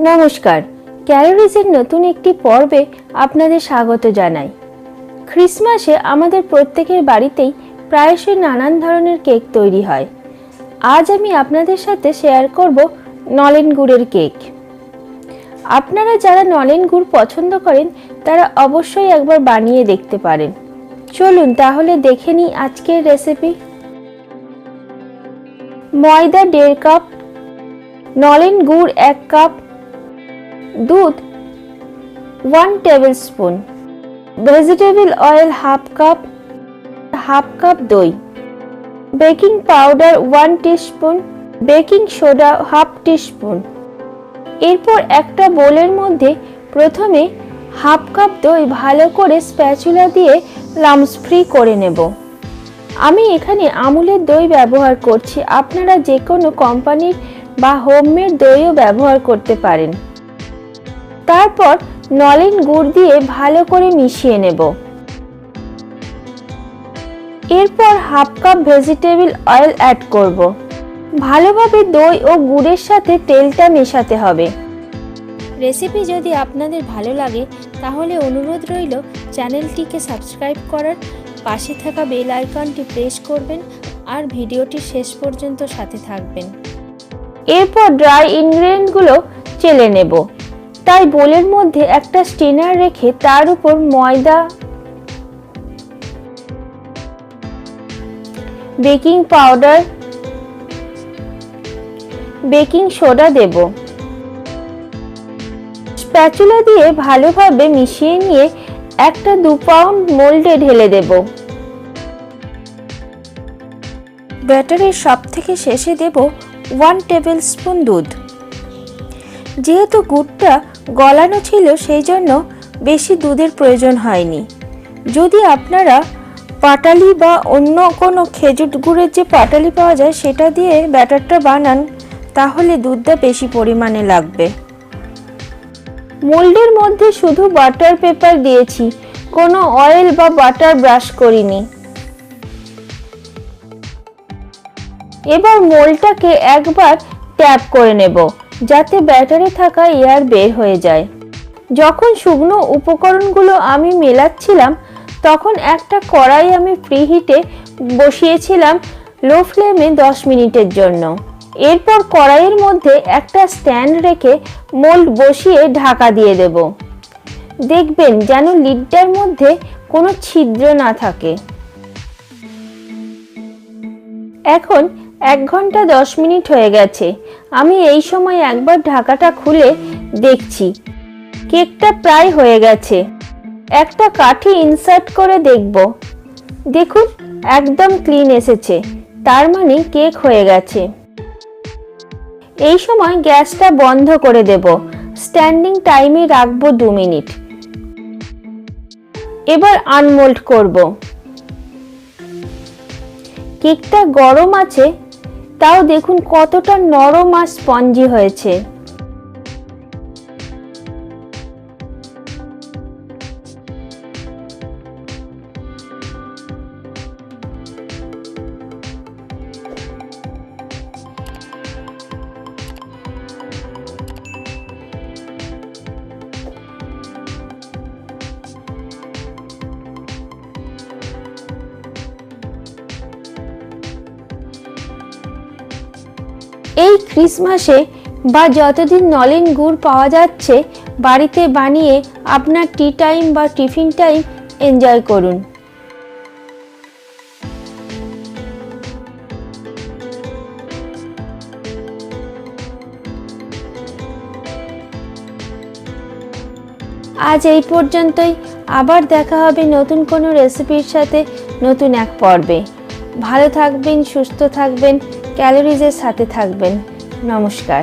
নমস্কার, ক্যালোরিজের নতুন একটি পর্বে আপনাদের স্বাগত জানাই। ক্রিসমাসে আমাদের প্রত্যেকের বাড়িতেই প্রায়শই নানান ধরনের কেক তৈরি হয়। আজ আমি আপনাদের সাথে শেয়ার করব নলেন গুড়ের কেক। আপনারা যারা নলেন গুড় পছন্দ করেন তারা অবশ্যই একবার বানিয়ে দেখতে পারেন। চলুন তাহলে দেখে নিই আজকের রেসিপি। ময়দা 1.5 কাপ, নলেন গুড় 1 কাপ, दूध 1 tablespoon, vegetable oil half cup दई, baking powder 1 teaspoon, baking soda half teaspoon. एरपर একটা বোলের মধ্যে প্রথমে হাফ কাপ দই ভালো করে স্প্যাচুলা দিয়ে লাম্পস ফ্রি করে নেব। আমি এখানে আমুলের দই ব্যবহার করছি, আপনারা যে কোনো কোম্পানির বা হোমমেড দইও ব্যবহার করতে পারেন। তারপর নলেন গুড় দিয়ে ভালো করে মিশিয়ে নেব। এরপর half cup vegetable oil add করব। ভালোভাবে দই ও গুড়ের সাথে তেলটা মেশাতে হবে। রেসিপি যদি আপনাদের ভালো লাগে তাহলে অনুরোধ রইল চ্যানেলটিকে সাবস্ক্রাইব করার, পাশে থাকা বেল আইকনটি প্রেস করবেন আর ভিডিওটি শেষ পর্যন্ত সাথে থাকবেন। এরপর ড্রাই ইনগ্রেডিয়েন্টগুলো চেলে নেব। তাই বোলের মধ্যে একটা স্টিনার রেখে তার উপর ময়দা, বেকিং পাউডার, বেকিং সোডা দেব। স্প্যাচুলা দিয়ে ভালোভাবে মিশিয়ে নিয়ে একটা 2 পাউন্ড মোল্ডে ঢেলে দেব। ব্যাটারের সবথেকে শেষে দেব 1 টেবিলস্পুন দুধ। যেহেতু গুড়টা গলানো ছিল সেই জন্য বেশি দুধের প্রয়োজন হয়নি। যদি আপনারা পাটালি বা অন্য কোনো খেজুর গুড়ের যে পাটালি পাওয়া যায় সেটা দিয়ে ব্যাটারটা বানান তাহলে দুধটা বেশি পরিমাণে লাগবে। মোল্ডের মধ্যে শুধু বাটার পেপার দিয়েছি, কোনো অয়েল বা বাটার ব্রাশ করিনি। এবার মোল্ডটাকে একবার ট্যাপ করে নেব যাতে ব্যাটারে থাকা এয়ার বের হয়ে যায়। যখন শুকনো উপকরণগুলো আমি মেলাচ্ছিলাম তখন একটা কড়াই আমি প্রিহিটে বসিয়েছিলাম লো ফ্লেমে 10 মিনিটের জন্য। এরপর কড়াইয়ের মধ্যে একটা স্ট্যান্ড রেখে মোল্ড বসিয়ে ঢাকা দিয়ে দেব। দেখবেন যেন লিডটার মধ্যে কোনো ছিদ্র না থাকে। এখন 1 ঘন্টা 10 মিনিট হয়ে গেছে। আমি এই সময় একবার ঢাকাটা খুলে দেখছি কেকটা প্রায় হয়ে গেছে। একটা কাঠি ইনসার্ট করে দেখব। দেখুন একদম ক্লিন এসেছে, তার মানে কেক হয়ে গেছে। এই সময় গ্যাসটা বন্ধ করে দেব। স্ট্যান্ডিং টাইমে রাখবো 2 মিনিট। এবার আনমোল্ড করব। কেকটা গরম আছে, তাও দেখুন কতটা নরম আর স্পঞ্জি হয়েছে। এই ক্রিসমাসে বা যতদিন নলেন গুড় পাওয়া যাচ্ছে বাড়িতে বানিয়ে আপনার টি টাইম বা টিফিন টাইম এনজয় করুন। আজ এই পর্যন্তই। আবার দেখা হবে নতুন কোনো রেসিপির সাথে নতুন এক পর্বে। ভালো থাকবেন, সুস্থ থাকবেন, ক্যালোরিজের সাথে থাকবেন। নমস্কার।